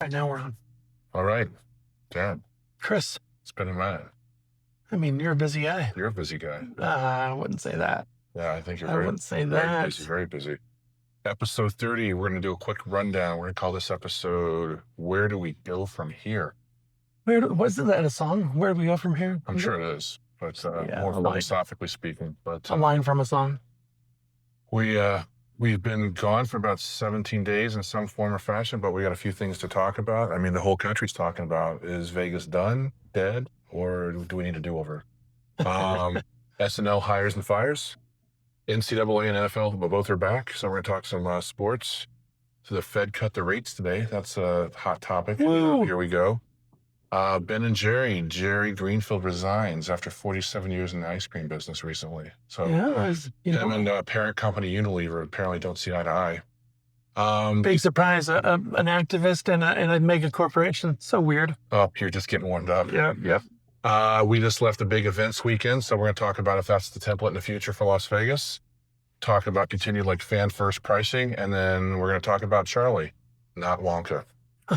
Right now we're on. All right, Darren, Chris, it's been a minute. I mean, you're a busy guy. You're a busy guy. I wouldn't say that. Yeah, I think you're I wouldn't say that. busy, very busy. Episode 30, we're going to do a quick rundown. We're going to call this episode, Where Do We Go From Here? Wasn't that a song? Where do we go from here? I'm sure it is, but Yeah, more a line. philosophically speaking. But A line from a song. we've been gone for about 17 days in some form or fashion, but we got a few things to talk about. I mean, the whole country's talking about, is Vegas done, dead, or do we need a do-over? SNL hires and fires. NCAA and NFL, but both are back. So we're going to talk some sports. So the Fed cut the rates today. That's a hot topic. Woo. Here we go. Ben and Jerry Greenfield resigns after 47 years in the ice cream business recently. So Yeah, him and parent company Unilever apparently don't see eye to eye. big surprise. An activist and a mega corporation. So weird. Oh, you're just getting warmed up. Yep. We just left a big events weekend, so we're going to talk about if that's the template in the future for Las Vegas. Talk about continued fan first pricing, and then we're going to talk about Charlie, not Wonka.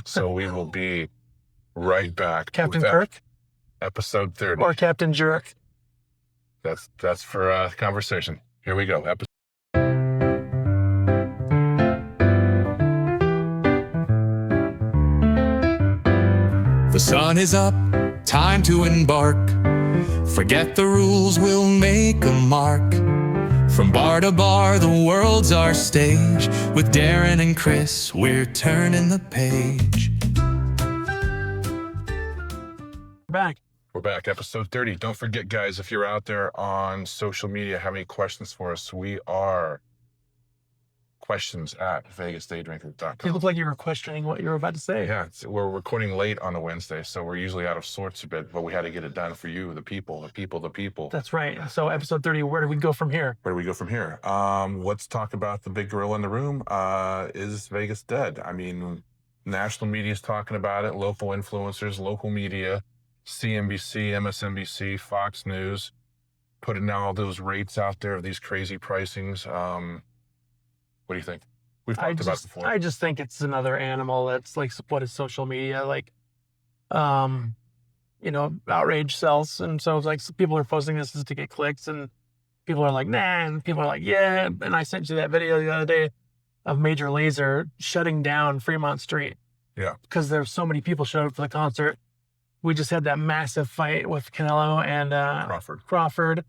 So we will be right back. Captain Kirk, episode 30, or Captain Jerk. That's for conversation. Here we go. The sun is up, time to embark. Forget the rules, we'll make a mark. From bar to bar, the world's our stage. With Darren and Chris, we're turning the page. We're back, episode 30. Don't forget, guys, if you're out there on social media, have any questions for us, we are questions@vegasdaydrinker.com. You look like you were questioning what you were about to say. Yeah, we're recording late on a Wednesday, so we're usually out of sorts a bit, but we had to get it done for you, the people. That's right. So episode 30, where do we go from here? Where do we go from here? Let's talk about the big gorilla in the room. Is Vegas dead? I mean, national media is talking about it, local influencers, local media, CNBC, MSNBC, Fox News, putting all those rates out there of these crazy pricings. What do you think? We've talked about it before. I just think it's another animal that's what is social media, outrage sells. And so it's people are posting this to get clicks, and people are like, nah, and people are like, yeah. And I sent you that video the other day of Major Lazer shutting down Fremont Street. Yeah. Because there's so many people showed up for the concert. We just had that massive fight with Canelo and Crawford.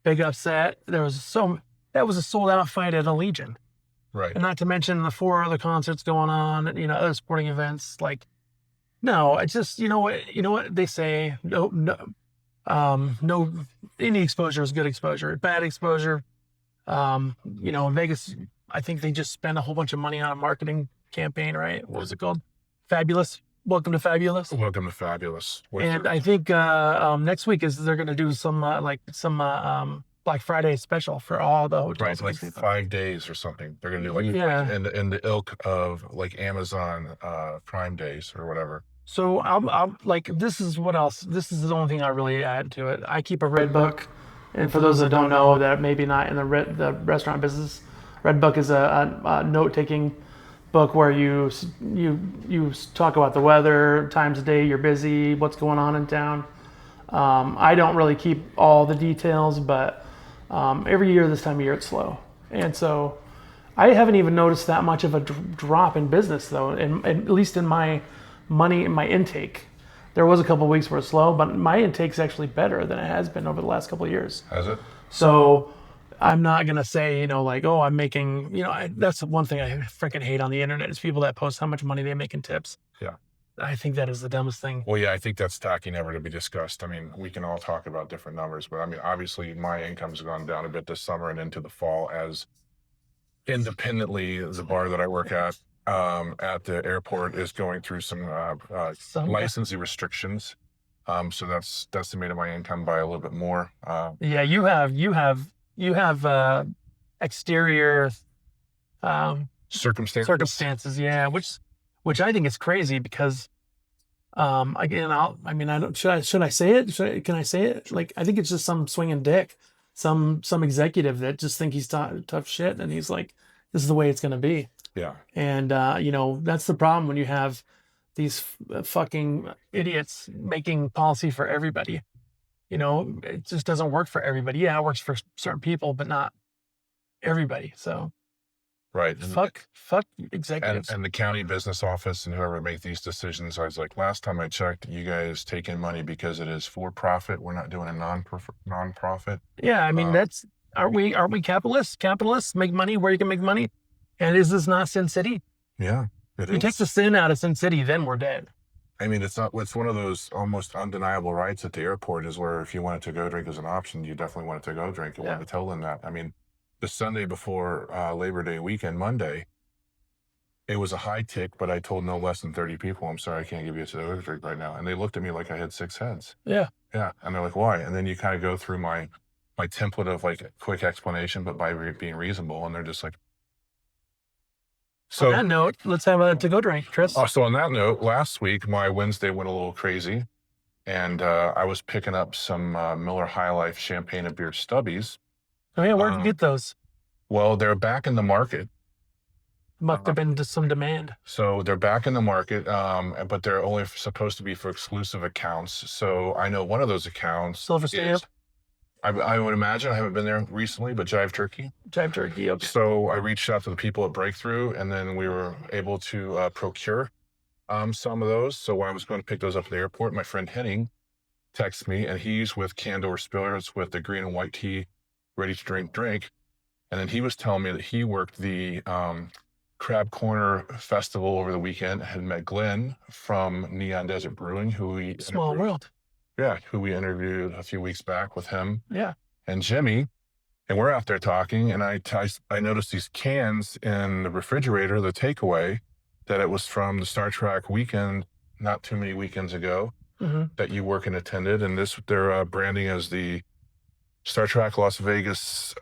Big upset. That was a sold out fight at Allegiant. Right. And not to mention the 4 other concerts going on, other sporting events. No, it's just, you know what they say, no, any exposure is good exposure. Bad exposure, in Vegas, I think they just spent a whole bunch of money on a marketing campaign, right? What was it called? Fabulous. Welcome to Fabulous. Welcome to Fabulous. I think next week they're going to do some Black Friday special for all the hotels. Right, 5 days or something. They're going to do in the ilk of Amazon Prime Days or whatever. So this is what else. This is the only thing I really add to it. I keep a Red Book, and for those that don't know, that maybe not in the restaurant business, Red Book is a note-taking book where you talk about the weather, times of day you're busy, what's going on in town. I don't really keep all the details, but every year this time of year it's slow, and so I haven't even noticed that much of a drop in business though, and at least in my intake. There was a couple of weeks where it's slow, but my intake's actually better than it has been over the last couple of years. Has it? So I'm not gonna say I'm making that's one thing I freaking hate on the internet is people that post how much money they make in tips. Yeah. I think that is the dumbest thing. Well, yeah, I think that's tacky, never to be discussed. I mean, we can all talk about different numbers, but I mean, obviously my income's gone down a bit this summer and into the fall as independently the bar that I work at the airport is going through some licensing restrictions. So that's decimated my income by a little bit more. Yeah, you have exterior circumstances. Yeah, which I think is crazy because, should I say it? Can I say it? I think it's just some swinging dick, some executive that just think he's tough shit, and he's like, this is the way it's going to be. Yeah. And, that's the problem when you have these fucking idiots making policy for everybody. It just doesn't work for everybody. Yeah, it works for certain people, but not everybody. So Right. fuck executives. And the county business office and whoever make these decisions, I was like, last time I checked, you guys take in money because it is for profit. We're not doing a non-profit. Yeah, I mean aren't we capitalists? Capitalists make money where you can make money. And is this not Sin City? Yeah, it You is. take the sin out of Sin City, then we're dead. I mean, it's one of those almost undeniable rights at the airport is where if you wanted to go drink as an option, you definitely wanted to go drink. You wanted to tell them that. I mean, the Sunday before Labor Day weekend, Monday, it was a high tick, but I told no less than 30 people, I'm sorry, I can't give you a to-go drink right now. And they looked at me like I had 6 heads. Yeah. Yeah. And they're like, why? And then you kind of go through my template of like a quick explanation, but by being reasonable. And they're just like, so on that note, let's have a to-go drink, Tris. So on that note, last week, my Wednesday went a little crazy. And I was picking up some Miller High Life champagne and beer stubbies. Oh yeah, where'd you get those? Well, they're back in the market. Must have been some demand. So they're back in the market, but they're only supposed to be for exclusive accounts. So I know one of those accounts. Silver Stamp? I would imagine. I haven't been there recently, but Jive Turkey. Jive Turkey, okay. So I reached out to the people at Breakthrough, and then we were able to procure some of those. So when I was going to pick those up at the airport, my friend Henning texted me, and he's with Candor Spirits with the green and white tea, ready to drink. And then he was telling me that he worked the Crab Corner Festival over the weekend, had met Glenn from Neon Desert Brewing, who we Small world. Yeah, who we interviewed a few weeks back with him. Yeah. And Jimmy, and we're out there talking, and I noticed these cans in the refrigerator, the takeaway, that it was from the Star Trek weekend, not too many weekends ago, that you work and attended, and they're branding as the Star Trek Las Vegas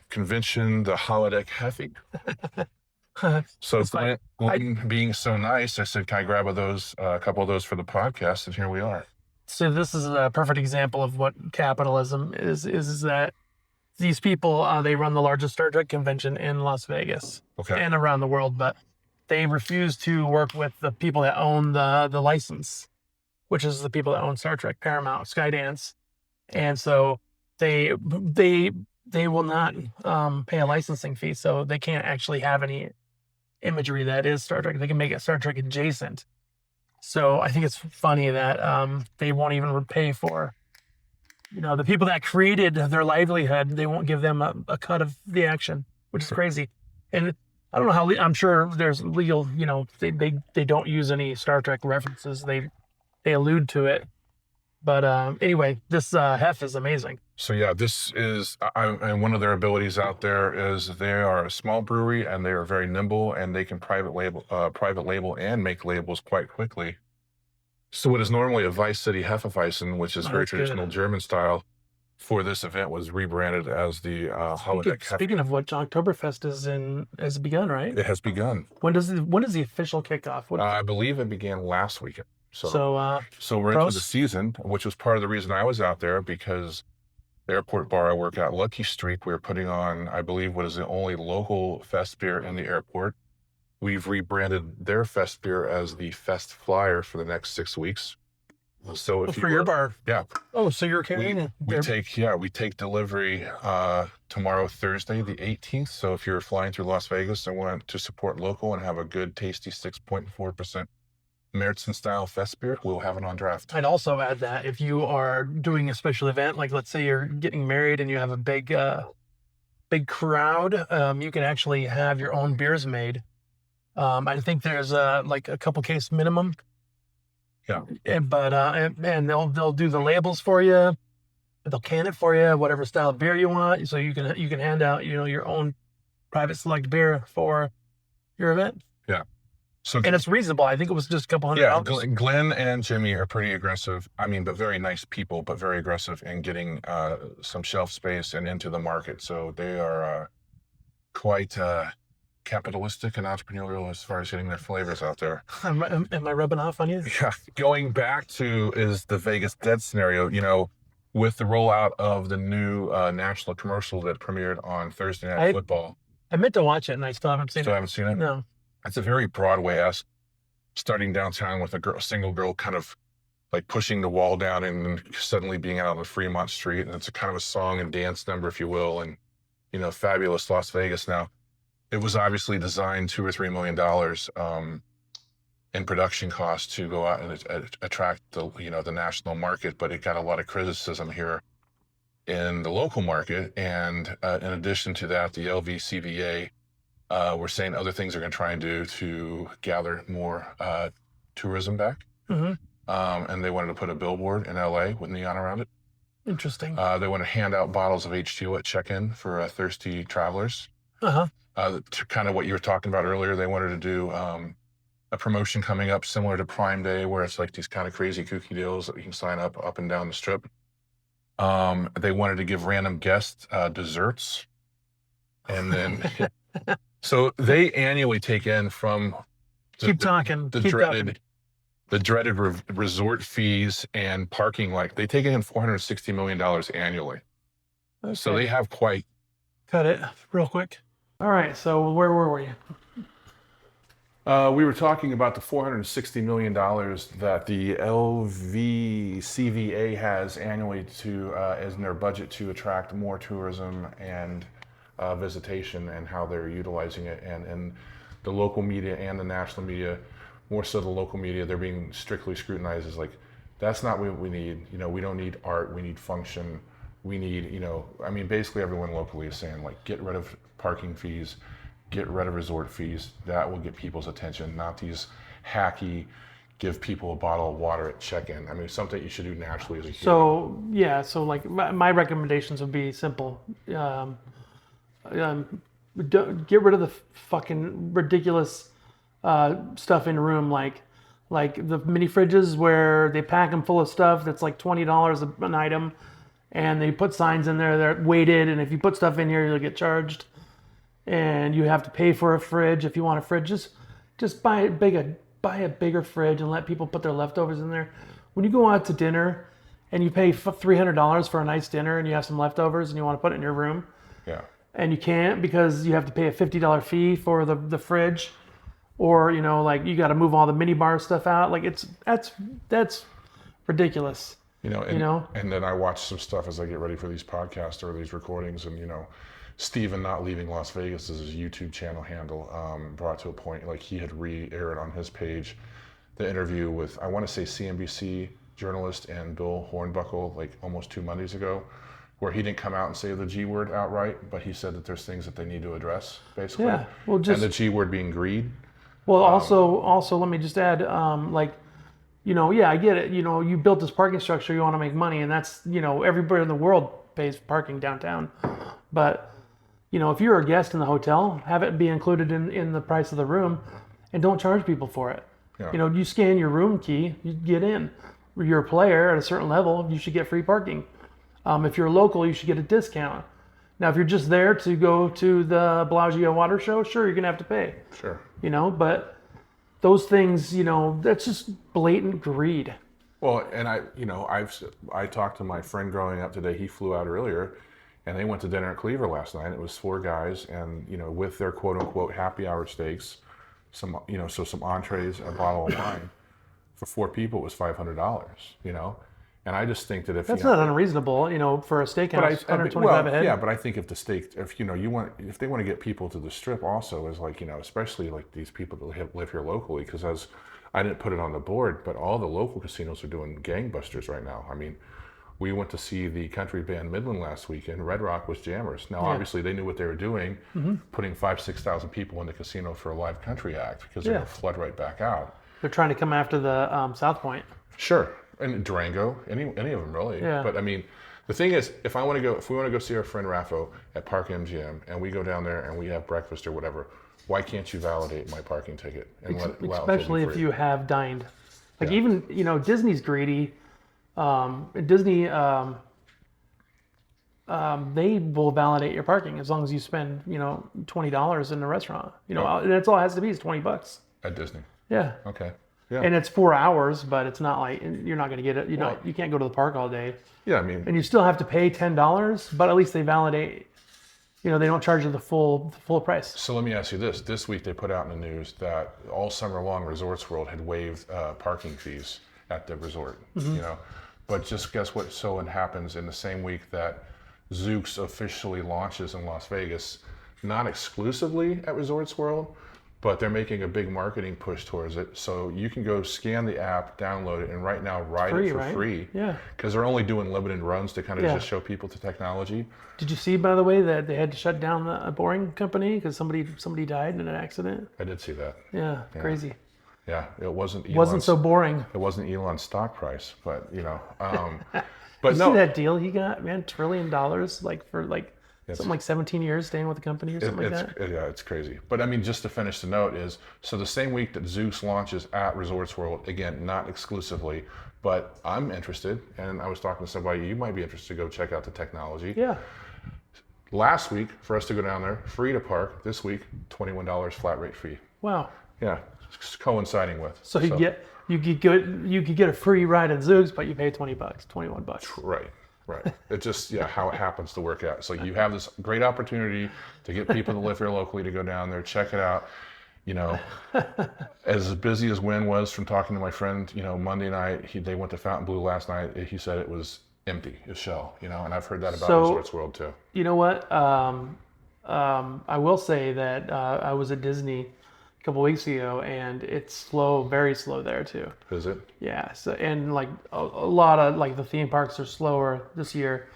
convention, the holodeck Heffy. So Glenn being so nice, I said, can I grab a couple of those for the podcast? And here we are. So this is a perfect example of what capitalism is that these people, they run the largest Star Trek convention in Las Vegas and around the world, but they refuse to work with the people that own the license, which is the people that own Star Trek, Paramount, Skydance. And so they will not pay a licensing fee, so they can't actually have any imagery that is Star Trek. They can make it Star Trek adjacent. So I think it's funny that they won't even pay for, the people that created their livelihood. They won't give them a cut of the action, which is crazy. And I don't know how. I'm sure there's legal. They don't use any Star Trek references. They allude to it. But anyway, this Hef is amazing. So yeah, this is, and one of their abilities out there is they are a small brewery and they are very nimble and they can private label and make labels quite quickly. So what is normally a Vice City Hefeweizen, which is very traditional German style, for this event was rebranded as the holodeck Hef. Speaking of which, Oktoberfest has begun, right? It has begun. When is the official kickoff? I believe it began last weekend. So we're pros? into the season, which was part of the reason I was out there, because the airport bar I work at, Lucky Streak, we were putting on, I believe, what is the only local fest beer in the airport. We've rebranded their fest beer as the Fest Flyer for the next 6 weeks. So for your bar, yeah. Oh, so you're carrying it? We take delivery tomorrow, Thursday, the 18th. So if you're flying through Las Vegas and want to support local and have a good, tasty 6.4% Meritzen style fest beer, we'll have it on draft. I'd also add that if you are doing a special event, like let's say you're getting married and you have a big crowd, you can actually have your own beers made. I think there's like a couple case minimum. Yeah. And they'll do the labels for you. They'll can it for you, whatever style of beer you want. So you can hand out, your own private select beer for your event. Yeah. And it's reasonable. I think it was just a couple $100. Yeah, Glenn and Jimmy are pretty aggressive. I mean, but very nice people, but very aggressive in getting some shelf space and into the market. So they are quite capitalistic and entrepreneurial as far as getting their flavors out there. Am I rubbing off on you? Yeah. Going back to is the Vegas Dead scenario, with the rollout of the new national commercial that premiered on Thursday Night Football. I meant to watch it and I still haven't seen it. Still haven't seen it? No. It's a very Broadway-esque starting downtown with a single girl kind of like pushing the wall down and then suddenly being out on Fremont Street. And it's a kind of a song and dance number, if you will. And, fabulous Las Vegas. Now, it was obviously designed $2 or $3 million in production costs to go out and attract the national market, but it got a lot of criticism here in the local market. And in addition to that, the LVCVA were saying other things they're going to try and do to gather more tourism back. Mm-hmm. And they wanted to put a billboard in LA with neon around it. Interesting. They want to hand out bottles of H2O at check-in for thirsty travelers. Uh-huh. Kind of what you were talking about earlier, they wanted to do a promotion coming up similar to Prime Day, where it's like these kind of crazy kooky deals that you can sign up and down the strip. They wanted to give random guests desserts. And then, so they annually take in from the dreaded resort fees and parking, like they take in $460 million annually. Okay. So they have quite. Cut it real quick. All right. So where were you? We were talking about the $460 million that the LVCVA has annually as in their budget to attract more tourism and visitation, and how they're utilizing it. And the local media and the national media, more so the local media, they're being strictly scrutinized as like, that's not what we need. We don't need art, we need function. We need, basically everyone locally is saying like, get rid of parking fees, get rid of resort fees. That will get people's attention, not these hacky, give people a bottle of water at check-in. Something you should do naturally as a human. So like my recommendations would be simple. Get rid of the fucking ridiculous stuff in the room, like the mini fridges where they pack them full of stuff that's like $20 an item, and they put signs in there that are weighted, and if you put stuff in here, you'll get charged, and you have to pay for a fridge if you want a fridge. Just buy a bigger fridge and let people put their leftovers in there. When you go out to dinner and you pay $300 for a nice dinner and you have some leftovers and you want to put it in your room, and you can't because you have to pay a $50 fee for the fridge. Or, like you got to move all the mini bar stuff out. Like that's ridiculous. And then I watch some stuff as I get ready for these podcasts or these recordings, and Steven Not Leaving Las Vegas is his YouTube channel handle, brought to a point, like he had re-aired on his page the interview with, I want to say, CNBC journalist and Bill Hornbuckle, like almost 2 Mondays ago, where he didn't come out and say the G word outright, but he said that there's things that they need to address, basically. Yeah. Well, and the G word being greed. Well, also, let me just add, I get it. You built this parking structure, you want to make money, and that's, everybody in the world pays parking downtown. But, if you're a guest in the hotel, have it be included in the price of the room, and don't charge people for it. Yeah. You scan your room key, you get in. You're a player at a certain level, you should get free parking. If you're local, you should get a discount. Now, if you're just there to go to the Bellagio water show, sure, you're going to have to pay. Sure. But those things, that's just blatant greed. Well, and I talked to my friend growing up today. He flew out earlier, and they went to dinner at Cleaver last night. It was 4 guys, and with their quote unquote happy hour steaks, some entrees, a bottle of wine. For 4 people, it was $500. And I just think that if that's not unreasonable, for a steakhouse, $125 a head. Yeah, but I think if the steak, if they want to get people to the strip, also is like especially like these people that live here locally, because as I didn't put it on the board, but all the local casinos are doing gangbusters right now. We went to see the country band Midland last weekend. Red Rock was jammers. Now, obviously, they knew what they were doing, putting 5,000-6,000 people in the casino for a live country act, because they're going to flood right back out. They're trying to come after the South Point. Sure. And Durango, any of them really. Yeah. But the thing is, if we want to go see our friend Raffo at Park MGM, and we go down there and we have breakfast or whatever, why can't you validate my parking ticket and especially if you have dined? Like even Disney's greedy. Disney they will validate your parking as long as you spend $20 in the restaurant. That's all it has to be is $20 at Disney. Yeah. Okay. Yeah. And it's 4 hours, but it's not like you're not going to get it. You can't go to the park all day. Yeah, and you still have to pay $10, but at least they validate, they don't charge you the full price. So let me ask you this. This week they put out in the news that all summer long Resorts World had waived parking fees at the resort, But just guess what? So it happens in the same week that Zooks officially launches in Las Vegas, not exclusively at Resorts World, but they're making a big marketing push towards it. So you can go scan the app, download it, and right now ride it for free. Yeah. Because they're only doing limited runs to kind of just show people the technology. Did you see, by the way, that they had to shut down the boring company because somebody died in an accident? I did see that. Yeah, crazy. Yeah, it wasn't So boring. It wasn't Elon's stock price, but But you see that deal he got, man, $1 trillion, something like 17 years staying with the company or something like that. Yeah, it's crazy. But I mean, just to finish the note is, so the same week that Zeus launches at Resorts World, again, not exclusively, but I'm interested, and I was talking to somebody, you might be interested to go check out the technology. Yeah. Last week, for us to go down there, free to park. This week, $21 flat rate fee. Wow. Yeah, it's coinciding with. So you could get a free ride in Zoogs, but you pay $20, $21. Right. It's just how it happens to work out. So you have this great opportunity to get people to live here locally to go down there, check it out. As busy as Wynn was from talking to my friend, Monday night, they went to Fontainebleau last night. He said it was empty, a shell, and I've heard that about Resorts World too. You know what? I will say that I was at Disney a couple weeks ago, and it's slow, very slow there too. Is it? Yeah. So, and like a lot of the theme parks are slower this year,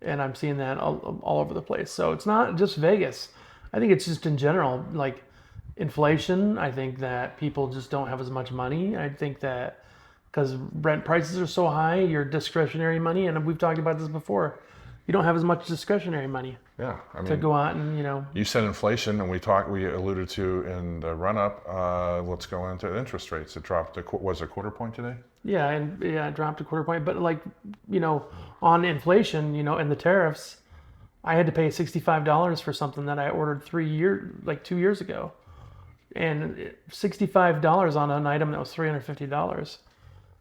and I'm seeing that all over the place. So it's not just Vegas. I think it's just in general, like inflation. I think that people just don't have as much money. I think that because rent prices are so high, your discretionary money, and we've talked about this before, you don't have as much discretionary money. Yeah, I mean, to go out and You said inflation, and we alluded to in the run up. Let's go into interest rates. It dropped. Was it a quarter point today? Yeah, it dropped a quarter point. But on inflation, and the tariffs, I had to pay $65 for something that I ordered 2 years ago, and $65 on an item that was $350.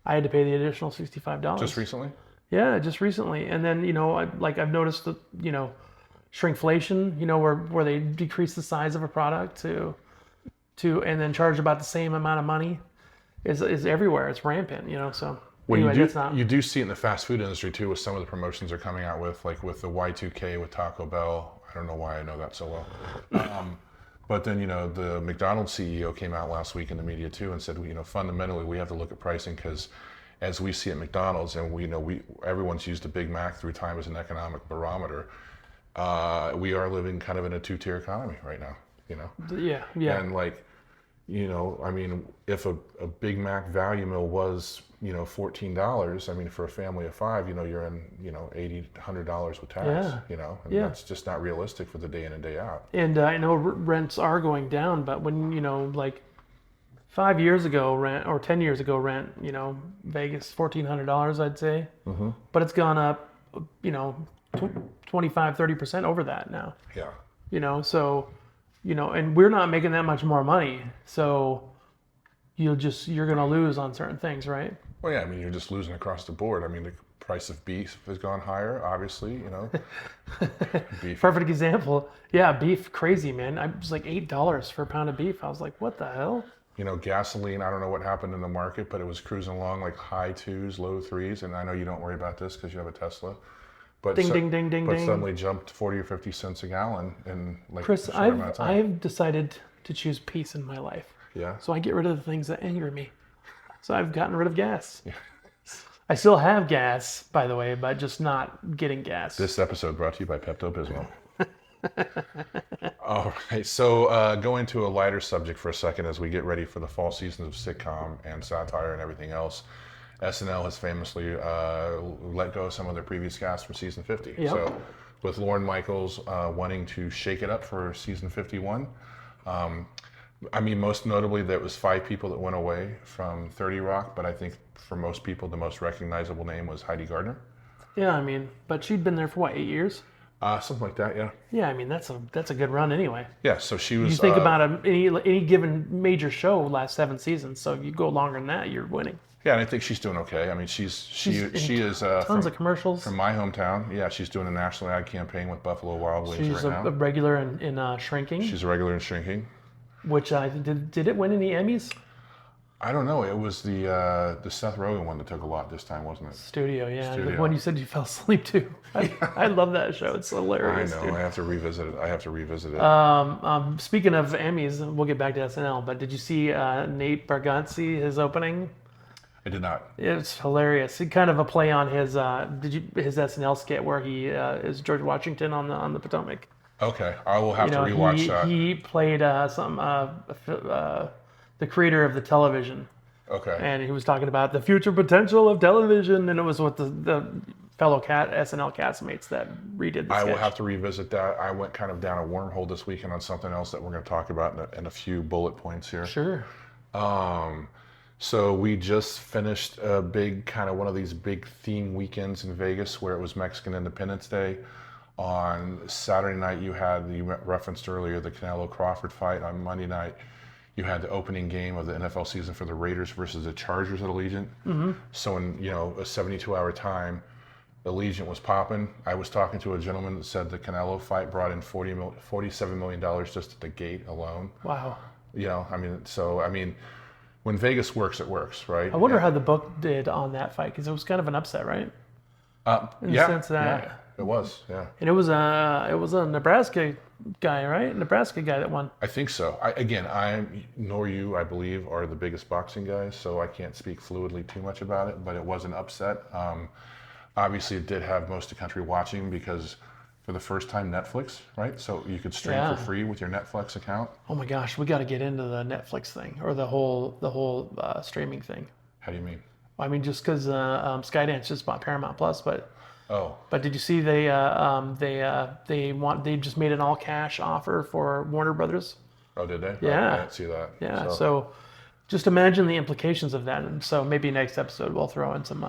I had to pay the additional $65. Just recently? Yeah, just recently. And then, I've noticed that, shrinkflation, where they decrease the size of a product to and then charge about the same amount of money is everywhere. It's rampant, so. Well, anyway, you do see it in the fast food industry too, with some of the promotions they're coming out with, like with the Y2K with Taco Bell. I don't know why I know that so well. But then, the McDonald's CEO came out last week in the media too and said, fundamentally we have to look at pricing because as we see at McDonald's, and everyone's used a Big Mac through time as an economic barometer, we are living kind of in a two-tier economy right now, Yeah. And I mean, if a Big Mac value meal was, $14, I mean, for a family of five, you're in, $80, $100 with tax, and that's just not realistic for the day in and day out. And I know rents are going down, but when, 5 years ago rent or 10 years ago rent, Vegas, $1,400, I'd say, but it's gone up, 25-30% over that now. Yeah. So, and we're not making that much more money. So you're going to lose on certain things, right? Well, yeah, I mean, you're just losing across the board. I mean, the price of beef has gone higher, obviously, Beef. Perfect example. Yeah, beef, crazy, man. It was like $8 for a pound of beef. I was like, what the hell? Gasoline, I don't know what happened in the market, but it was cruising along like high 2s, low 3s. And I know you don't worry about this because you have a Tesla. But ding. Suddenly jumped 40 or 50 cents a gallon in Chris, a short amount of time. I've decided to choose peace in my life. Yeah. So I get rid of the things that anger me. So I've gotten rid of gas. Yeah. I still have gas, by the way, but just not getting gas. This episode brought to you by Pepto-Bismol. All right, so going to a lighter subject for a second as we get ready for the fall seasons of sitcom and satire and everything else. SNL has famously let go of some of their previous cast from season 50. Yep. So with Lorne Michaels wanting to shake it up for season 51, I mean, most notably, there was 5 people that went away from 30 Rock, but I think for most people, the most recognizable name was Heidi Gardner. Yeah, I mean, but she'd been there for 8 years? Something like that, yeah. Yeah, I mean that's a good run anyway. Yeah, so she was. You think about any given major show last 7 seasons, so if you go longer than that, you're winning. Yeah, and I think she's doing okay. I mean, she is Tons of commercials. from my hometown. Yeah, she's doing a national ad campaign with Buffalo Wild Wings She's right a now. regular in Shrinking, She's a regular in Shrinking. which did it win any Emmys? I don't know. It was the Seth Rogen one that took a lot this time, wasn't it? Studio, yeah. Studio. The one you said you fell asleep to. I love that show. It's hilarious. I know. Dude. I have to revisit it. Speaking of Emmys, we'll get back to SNL. But did you see Nate Bargatze, his opening? I did not. It's hilarious. It kind of a play on his his SNL skit where he is George Washington on the Potomac. Okay, I will have to rewatch that. He played the creator of the television. Okay. And he was talking about the future potential of television, and it was with the fellow SNL castmates that redid the I sketch. will have to revisit that. I went kind of down a wormhole this weekend on something else that we're going to talk about in a few bullet points here. Sure. So we just finished a big kind of one of these big theme weekends in Vegas where it was Mexican Independence Day. On Saturday night, you referenced earlier the Canelo Crawford fight. On Monday night, you had the opening game of the NFL season for the Raiders versus the Chargers at Allegiant. Mm-hmm. So in a 72-hour time, Allegiant was popping. I was talking to a gentleman that said the Canelo fight brought in $47 million just at the gate alone. Wow. When Vegas works, it works, right? I wonder how the book did on that fight, because it was kind of an upset, right? In the sense that it was, yeah. And it was a Nebraska guy, right? Nebraska guy that won. I think so. Nor you, I believe, are the biggest boxing guys, so I can't speak fluidly too much about it, but it was an upset. Obviously, it did have most of the country watching because for the first time, Netflix, right? So you could stream for free with your Netflix account. Oh my gosh, we got to get into the Netflix thing or the whole streaming thing. How do you mean? I mean, just because Skydance just bought Paramount Plus, but oh, but did you see they just made an all cash offer for Warner Brothers? Oh, did they? Yeah, I didn't see that. Yeah, so just imagine the implications of that. And so maybe next episode we'll throw in some.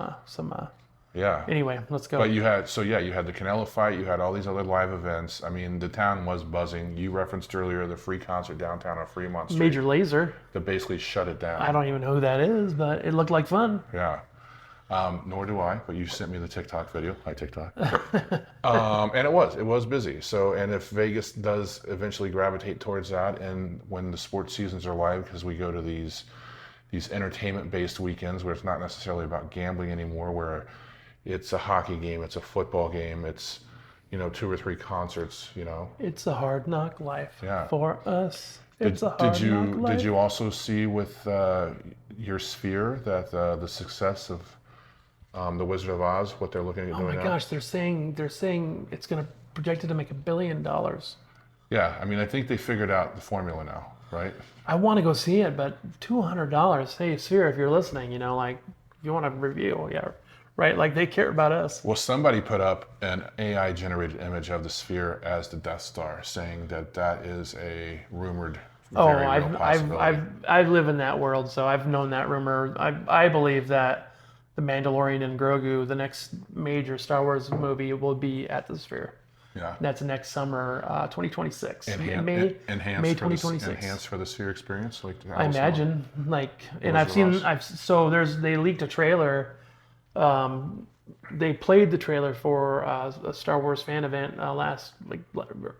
Yeah. Anyway, let's go. But you had the Canelo fight. You had all these other live events. I mean, the town was buzzing. You referenced earlier the free concert downtown on Fremont Street. Major Lazer. That basically shut it down. I don't even know who that is, but it looked like fun. Yeah. Nor do I, but you sent me the TikTok video. Hi, TikTok. And it was busy. So, and if Vegas does eventually gravitate towards that, and when the sports seasons are live, because we go to these entertainment-based weekends where it's not necessarily about gambling anymore, where it's a hockey game, it's a football game, it's 2 or 3 concerts. It's a hard knock life for us. It's a hard knock life. Did you also see with your Sphere that the success of the Wizard of Oz, what they're looking at doing now? Oh my gosh, they're saying it's going to projected to make $1 billion. Yeah, I mean, I think they figured out the formula now, right? I want to go see it, but $200. Hey, Sphere, if you're listening, if you want to review, right? Like they care about us. Well, somebody put up an AI-generated image of the Sphere as the Death Star, saying that is a rumored very real possibility. I've lived in that world, so I've known that rumor. I believe that the Mandalorian and Grogu, the next major Star Wars movie, will be at the Sphere. Yeah. That's next summer, 2026. May 2026. Enhanced for the Sphere experience, like I imagine, they leaked a trailer. They played the trailer for a Star Wars fan event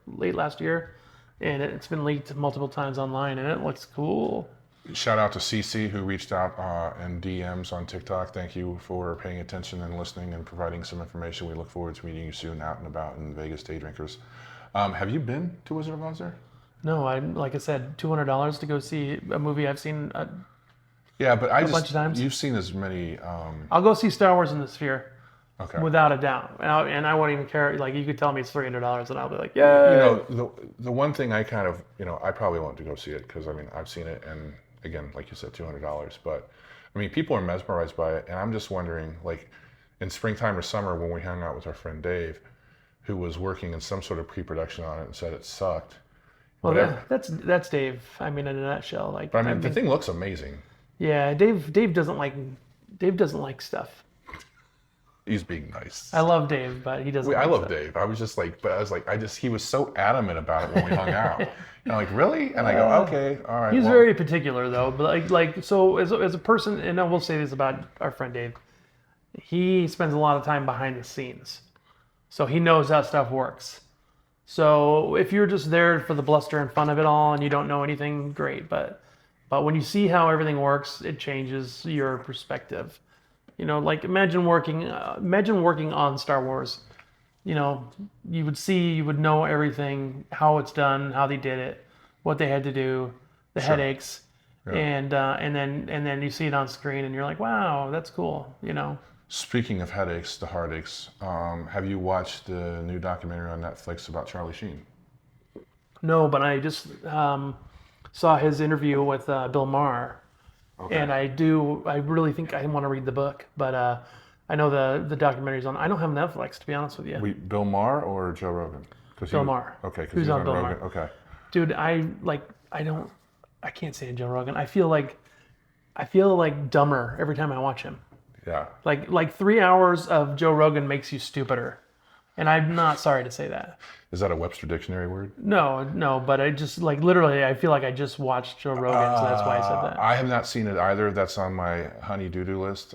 late last year, and it's been leaked multiple times online, and it looks cool. Shout out to CC who reached out in DMs on TikTok. Thank you for paying attention and listening and providing some information. We look forward to meeting you soon out and about in Vegas Day Drinkers. Have you been to Wizard of Oz there? No, like I said, $200 to go see a movie I've seen yeah, but a bunch of times. You've seen as many. I'll go see Star Wars in the Sphere. Okay. Without a doubt, and I won't even care. Like you could tell me it's $300, and I'll be like, yeah. The one thing I kind of, I probably want to go see it because I've seen it, and again, like you said, $200. But I mean, people are mesmerized by it, and I'm just wondering, like, in springtime or summer when we hung out with our friend Dave, who was working in some sort of pre-production on it and said it sucked. Well, that's Dave. I mean, in a nutshell, like. But the thing looks amazing. Yeah, Dave doesn't like stuff. He's being nice. I love Dave, but he doesn't. I like love that. Dave. I was just like, he was so adamant about it when we hung out. And I'm like, really? And I go, okay, all right. He's well. very particular though, but so as a person, and I will say this about our friend Dave, he spends a lot of time behind the scenes, so he knows how stuff works. So if you're just there for the bluster and fun of it all, and you don't know anything, great. But when you see how everything works, it changes your perspective. Like imagine working on Star Wars. You would know everything, how it's done, how they did it, what they had to do, the headaches, and then you see it on screen, and you're like, wow, that's cool. Speaking of headaches, the heartaches, have you watched the new documentary on Netflix about Charlie Sheen? No, but I just saw his interview with Bill Maher, and I really think I want to read the book, but I know the documentary's on. I don't have Netflix, to be honest with you. Bill Maher or Joe Rogan? Bill Maher. Okay, because Who's he's on on Bill Rogan. Maher? Okay. Dude, I can't say Joe Rogan. I feel like dumber every time I watch him. Yeah. Like 3 hours of Joe Rogan makes you stupider. And I'm not sorry to say that. Is that a Webster Dictionary word? No, but I just literally I feel like I just watched Joe Rogan, so that's why I said that. I have not seen it either. That's on my honey doo-doo list.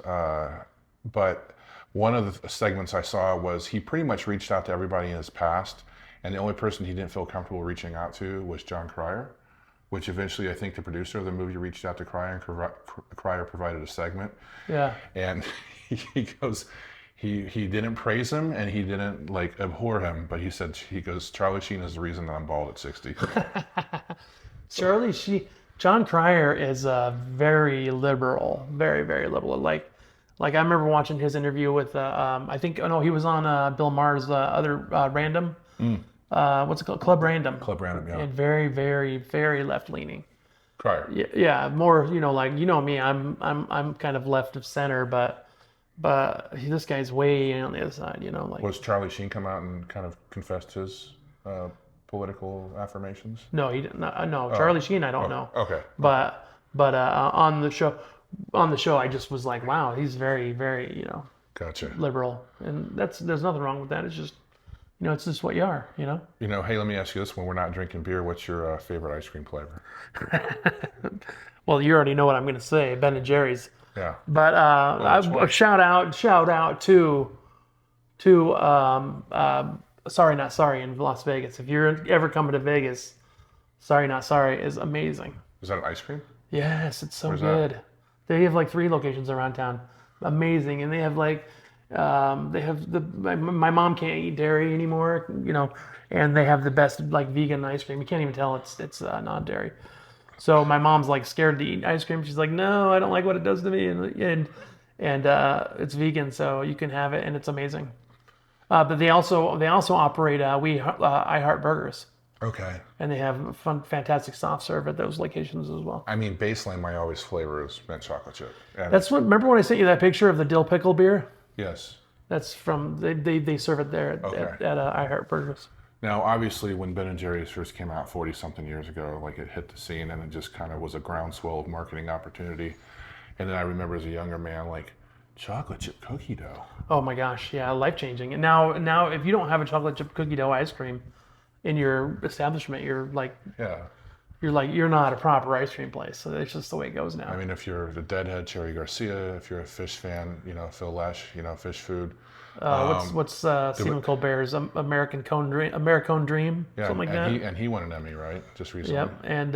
But one of the segments I saw was he pretty much reached out to everybody in his past, and the only person he didn't feel comfortable reaching out to was John Cryer, which eventually I think the producer of the movie reached out to Cryer, and Cryer provided a segment. Yeah. And he goes, he didn't praise him and he didn't abhor him, but he goes, Charlie Sheen is the reason that I'm bald at 60. John Cryer is very liberal, very, very liberal. Like I remember watching his interview with, he was on Bill Maher's other Random. What's it called? Club Random. Club Random, yeah. And very, very, very left-leaning. Cryer. Yeah, more, me, I'm kind of left of center, but this guy's way on the other side, Was Charlie Sheen come out and kind of confessed his political affirmations? No, he didn't. No, Charlie Sheen, I don't know. Okay. But on the show, I just was like, wow, he's very, very, Gotcha. liberal, and there's nothing wrong with that. It's just, it's just what you are, Hey, let me ask you this: when we're not drinking beer, what's your favorite ice cream flavor? Well, you already know what I'm going to say, Ben and Jerry's. Yeah. But shout out to Sorry Not Sorry in Las Vegas. If you're ever coming to Vegas, Sorry Not Sorry is amazing. Is that an ice cream? Yes, it's so Where's good. that? They have 3 locations around town. Amazing, and they have my mom can't eat dairy anymore, and they have the best vegan ice cream. You can't even tell it's non-dairy. So my mom's scared to eat ice cream. She's like, no, I don't like what it does to me, and it's vegan, so you can have it, and it's amazing. But they also operate I Heart Burgers. Okay. And they have fantastic soft serve at those locations as well. I mean, baseline, my always flavor is mint chocolate chip. And Remember when I sent you that picture of the dill pickle beer? Yes. That's from, they serve it there at I Heart Burgers. Now, obviously, when Ben & Jerry's first came out 40-something years ago, it hit the scene, and it just kind of was a groundswell of marketing opportunity. And then I remember as a younger man, chocolate chip cookie dough. Oh my gosh, yeah, life-changing. And now if you don't have a chocolate chip cookie dough ice cream in your establishment, you're not a proper ice cream place. So that's just the way it goes now. I mean, if you're the Deadhead, Cherry Garcia, if you're a fish fan, Phil Lesh, fish food. What's Stephen Colbert's American Cone Dream? Yeah, something like that. He won an Emmy, right? Just recently. Yep, and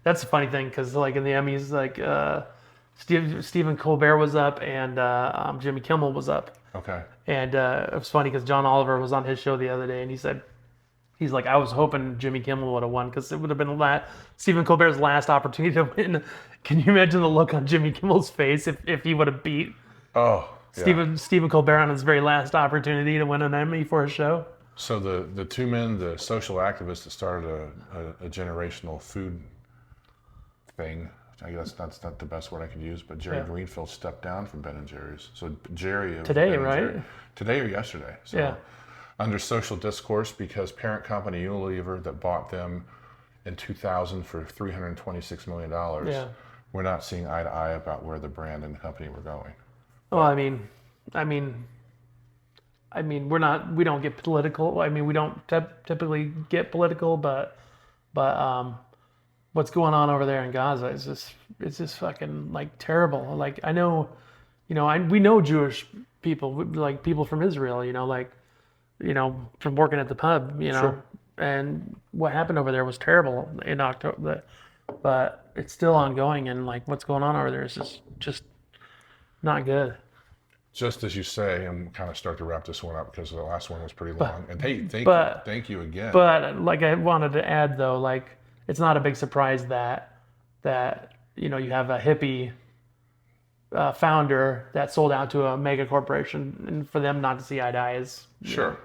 that's a funny thing because in the Emmys, Stephen Colbert was up and Jimmy Kimmel was up. Okay. And it was funny because John Oliver was on his show the other day, and he's like, I was hoping Jimmy Kimmel would have won because it would have been Stephen Colbert's last opportunity to win. Can you imagine the look on Jimmy Kimmel's face if he would have beat? Oh. Stephen Colbert on his very last opportunity to win an Emmy for a show. So the 2 men, the social activists that started a generational food thing, I guess that's not the best word I could use, but Jerry Greenfield stepped down from Ben & Jerry's. So Jerry... Today, right? Today or yesterday. So under social discourse, because parent company Unilever that bought them in 2000 for $326 million, we're not seeing eye to eye about where the brand and the company were going. Well, I mean, we don't get political. I mean, we don't typically get political, but what's going on over there in Gaza is just fucking like terrible. Like I know, we know Jewish people, like people from Israel, from working at the pub, Sure. and what happened over there was terrible in October, but it's still ongoing, and like what's going on over there is just not good. Just as you say, and kind of start to wrap this one up because the last one was pretty long. And hey, thank you again. But like I wanted to add though, like it's not a big surprise that you have a hippie founder that sold out to a mega corporation, and for them not to see eye to eye is Sure.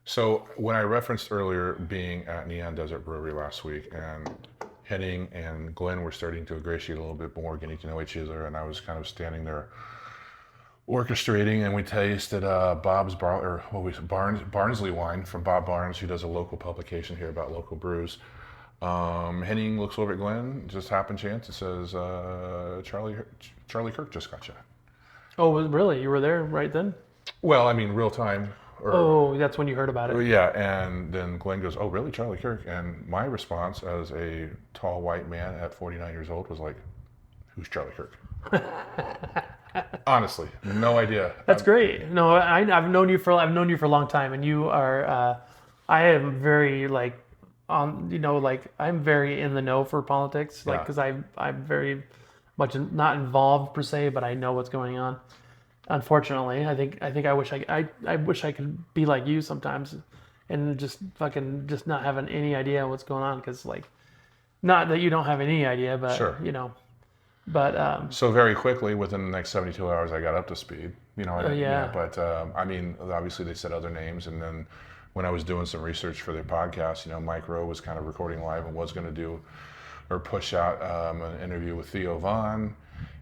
So when I referenced earlier being at Neon Desert Brewery last week, and Henning and Glenn were starting to ingratiate a little bit more, getting to know each other, and I was kind of standing there orchestrating, and we tasted Barnsley wine from Bob Barnes, who does a local publication here about local brews. Henning looks over at Glenn, just happen chance, and says, Charlie Kirk just got shot. Oh, really? You were there right then? Well, I mean, real time. That's when you heard about it. Yeah, and then Glenn goes, oh, really, Charlie Kirk? And my response as a tall white man at 49 years old was like, who's Charlie Kirk? Honestly, no idea. That's great. No, I've known you for a long time, and you are. I am very I'm very in the know for politics, like because I'm very much not involved per se, but I know what's going on. Unfortunately, I think I wish I could be like you sometimes, and just not having any idea what's going on, because like, not that you don't have any idea, but Sure. But so very quickly, within the next 72 hours, I got up to speed. Yeah. But I mean, obviously they said other names, and then when I was doing some research for their podcast, Mike Rowe was kind of recording live and was going to do or push out an interview with Theo Vaughn,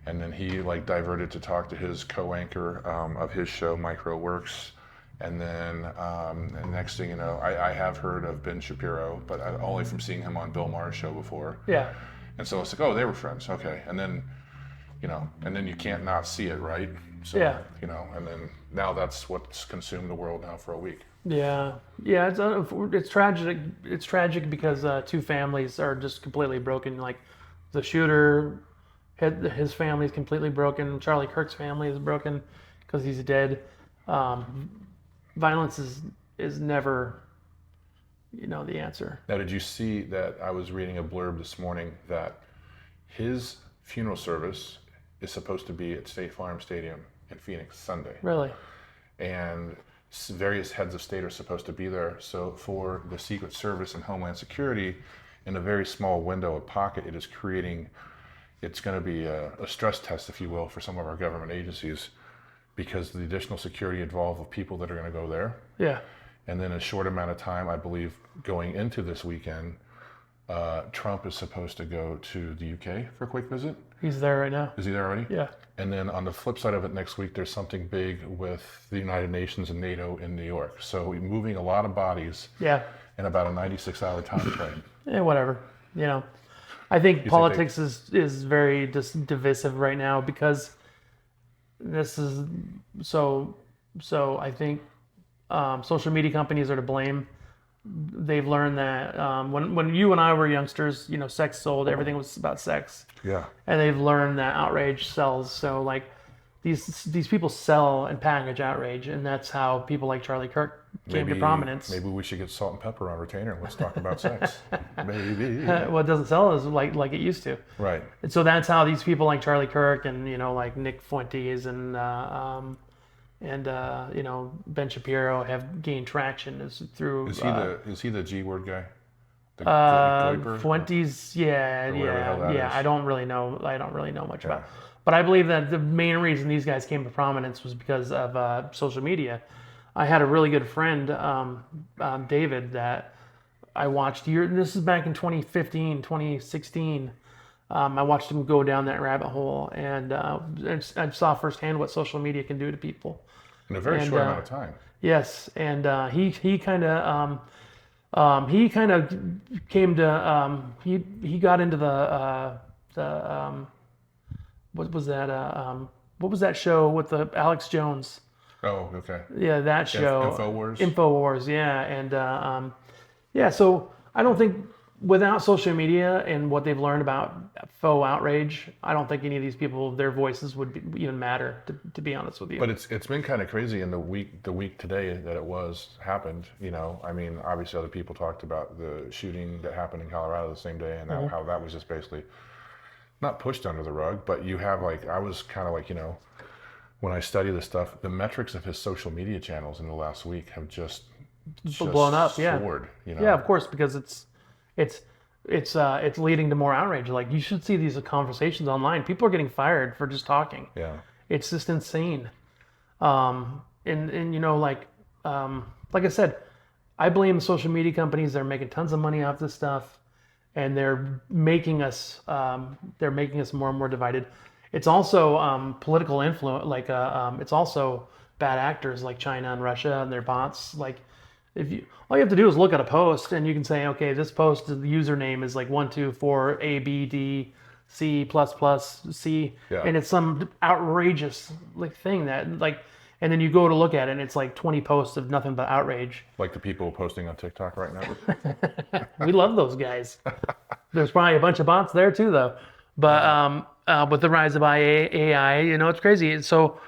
and then he like diverted to talk to his co-anchor of his show, Micro Works. And then the next thing you know, I have heard of Ben Shapiro, but only from seeing him on Bill Maher's show before. yeah. And so it's like, oh, they were friends, okay. And then, and then you can't not see it, right? So, Yeah. And then now that's what's consumed the world now for a week. Yeah, it's tragic. It's tragic because two families are just completely broken. Like the shooter, his family is completely broken. Charlie Kirk's family is broken because he's dead. Violence is never, the answer. Now, did you see that I was reading a blurb this morning that his funeral service is supposed to be at State Farm Stadium in Phoenix Sunday? Really? And various heads of state are supposed to be there. So for the Secret Service and Homeland Security, in a very small window of pocket, it's going to be a stress test, if you will, for some of our government agencies, because the additional security involved of people that are going to go there. Yeah. And then a short amount of time, I believe, going into this weekend, Trump is supposed to go to the UK for a quick visit. He's there right now. Is he there already? Yeah. And then on the flip side of it, next week, there's something big with the United Nations and NATO in New York. So we're moving a lot of bodies in about a 96-hour time frame. Yeah, whatever. I think politics is very just divisive right now, because this is so I think social media companies are to blame. They've learned that when you and I were youngsters, sex sold. Everything was about sex. Yeah. And they've learned that outrage sells. So like these people sell and package outrage, and that's how people like Charlie Kirk came to prominence. Maybe we should get salt and pepper on retainer and let's talk about sex. Maybe. What doesn't sell is like it used to. Right. And so that's how these people like Charlie Kirk and like Nick Fuentes and Ben Shapiro have gained traction is through. Is he the G word guy? The Fuentes, yeah. Is. I don't really know much about. But I believe that the main reason these guys came to prominence was because of social media. I had a really good friend, David, that I watched. This is back in 2015, 2016. I watched him go down that rabbit hole, and I saw firsthand what social media can do to people in a very short amount of time. Yes, and he kind of came to he got into the what was that what was that show with the Alex Jones? Oh, okay. Yeah, that show. InfoWars? InfoWars, yeah. And yeah, so I don't think without social media and what they've learned about faux outrage, I don't think any of these people, their voices would even matter, to be honest with you. But it's been kind of crazy in the week today that it happened. You know, I mean, obviously other people talked about the shooting that happened in Colorado the same day, and how that was just basically not pushed under the rug, but you have like, I was kind of like, you know, when I study this stuff, the metrics of his social media channels in the last week have just blown up, soared, you know? Yeah, of course, because it's leading to more outrage. Like, you should see these conversations online. People are getting fired for just talking. Yeah. It's just insane. And you know, like I said, I blame the social media companies. They're making tons of money off this stuff, and they're making us more and more divided. It's also political influence. Like it's also bad actors like China and Russia and their bots. Like, all you have to do is look at a post and you can say, okay, this post, the username is like 124abdc++c, and it's some outrageous like thing that like, and then you go to look at it and it's like 20 posts of nothing but outrage. Like the people posting on TikTok right now. We love those guys. There's probably a bunch of bots there too, though. But with the rise of AI, you know, it's crazy. So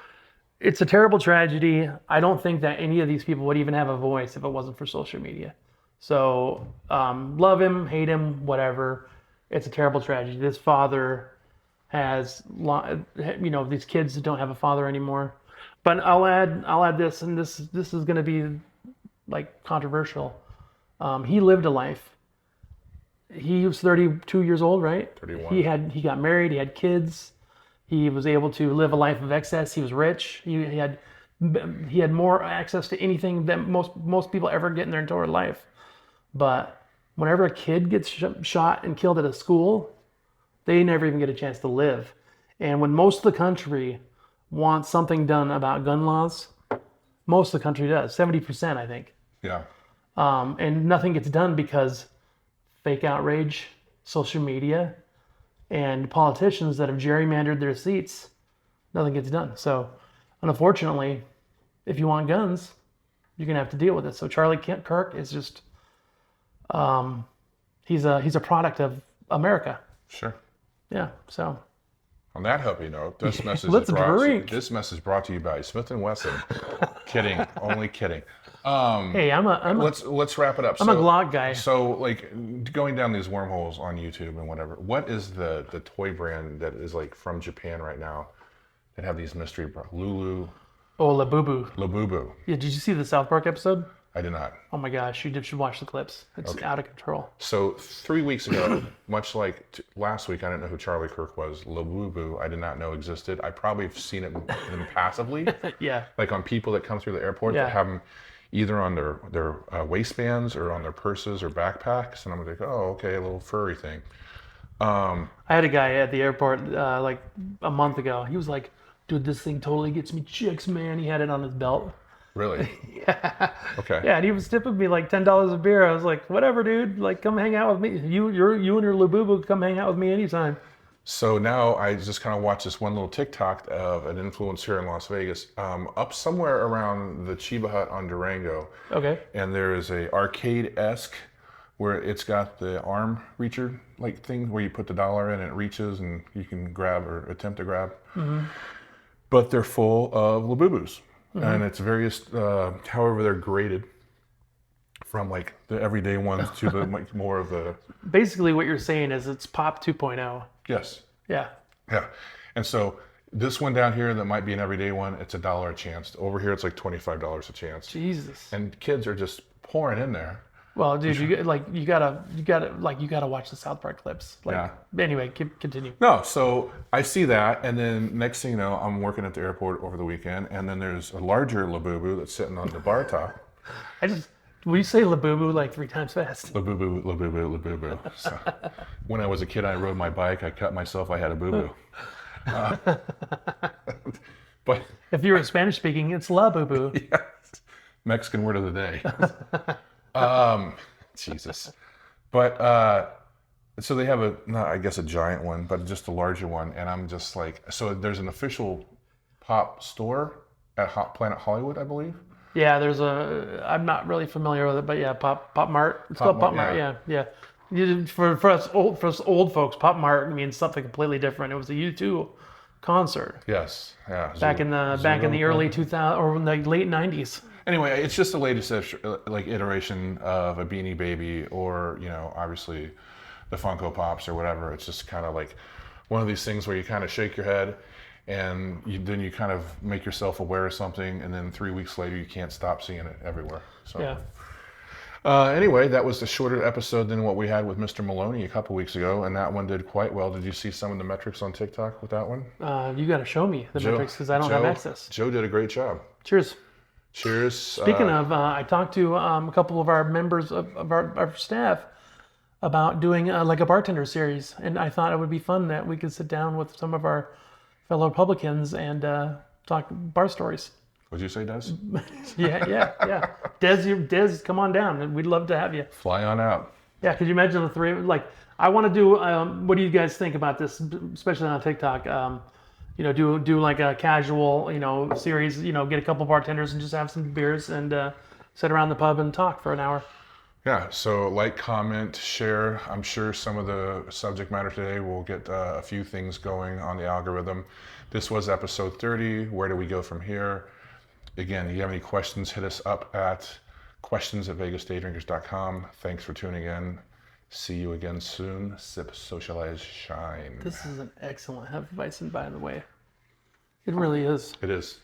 it's a terrible tragedy. I don't think that any of these people would even have a voice if it wasn't for social media. So love him, hate him, whatever. It's a terrible tragedy. This father has, you know, these kids that don't have a father anymore. But I'll add this, and this is going to be like controversial. He lived a life. He was 32 years old, right? 31. He got married. He had kids. He was able to live a life of excess. He was rich. He had more access to anything than most people ever get in their entire life. But whenever a kid gets shot and killed at a school, they never even get a chance to live. And when most of the country wants something done about gun laws, most of the country does, 70%, I think. Yeah. And nothing gets done because fake outrage, social media, and politicians that have gerrymandered their seats, nothing gets done. So, unfortunately, if you want guns, you're gonna have to deal with it. So Charlie Kirk is just, he's a product of America. Sure. Yeah. So. On that happy note, this message brought to you by Smith & Wesson. Kidding, only kidding. Hey, let's wrap it up. I'm a Glock guy. So, like, going down these wormholes on YouTube and whatever, what is the toy brand that is like from Japan right now that have these mystery Lulu? Oh, Labubu. Labubu. Yeah, did you see the South Park episode? I did not. Oh my gosh, you should watch the clips. It's out of control. So 3 weeks ago, much like last week, I didn't know who Charlie Kirk was. Labubu, I did not know existed. I probably have seen it passively. Yeah. Like on people that come through the airport that have them either on their waistbands or on their purses or backpacks, and I'm like, oh, okay, a little furry thing. I had a guy at the airport like a month ago. He was like, dude, this thing totally gets me chicks, man. He had it on his belt. Really? Yeah. Okay. Yeah, and he was tipping me like $10 a beer. I was like, whatever, dude. Like, come hang out with me. You and your Labubu, come hang out with me anytime. So now I just kind of watched this one little TikTok of an influencer in Las Vegas, up somewhere around the Chiba Hut on Durango. Okay. And there is a arcade-esque where it's got the arm reacher like thing where you put the dollar in and it reaches and you can grab or attempt to grab. Mm-hmm. But they're full of Labubus. Mm-hmm. And it's various, however they're graded, from like the everyday ones to the like more of the. Basically, what you're saying is it's Pop 2.0. Yes. Yeah. Yeah, and so this one down here that might be an everyday one, it's $1 a chance. Over here, it's like $25 a chance. Jesus. And kids are just pouring in there. Well, dude, you gotta watch the South Park clips. Like, yeah. Anyway, continue. No, so I see that, and then next thing you know, I'm working at the airport over the weekend, and then there's a larger Labubu that's sitting on the bar top. Will you say Labubu like 3 times fast? Labubu, Labubu, Labubu. So, when I was a kid, I rode my bike. I cut myself. I had a boo-boo. But if you were Spanish speaking, it's Labubu. Yes. Mexican word of the day. Jesus. But so they have I guess a giant one, but just a larger one. And I'm just like, so there's an official pop store at Hot Planet Hollywood, I believe. Yeah, there's a. I'm not really familiar with it, but yeah, Pop Mart. It's called Pop Mart. Yeah, yeah. For us old folks, Pop Mart means something completely different. It was a U2 concert Yes, yeah. back in the early 2000 or in the late 90s. Anyway, it's just the latest like iteration of a Beanie Baby, or obviously the Funko Pops or whatever. It's just kind of like one of these things where you kind of shake your head, and then you kind of make yourself aware of something, and then 3 weeks later you can't stop seeing it everywhere. So Yeah. anyway, that was a shorter episode than what we had with Mr. Maloney a couple weeks ago, and that one did quite well. Did you see some of the metrics on TikTok with that one? You got to show me the metrics because I don't have access. Joe did a great job. Cheers. Cheers. Speaking of, I talked to a couple of our members of our staff about doing like a bartender series, and I thought it would be fun that we could sit down with some of our fellow Republicans and talk bar stories. What'd you say, Des? Yeah. Des, come on down. We'd love to have you. Fly on out. Yeah, could you imagine the three? Like, I want to do. What do you guys think about this, especially on TikTok? Do like a casual, series. Get a couple bartenders and just have some beers and sit around the pub and talk for an hour. Yeah. So like, comment, share. I'm sure some of the subject matter today will get a few things going on the algorithm. This was episode 30. Where do we go from here? Again, if you have any questions, hit us up at questions@vegasdaydrinkers.com. Thanks for tuning in. See you again soon. Sip, socialize, shine. This is an excellent Hefeweizen, by the way. It really is. It is.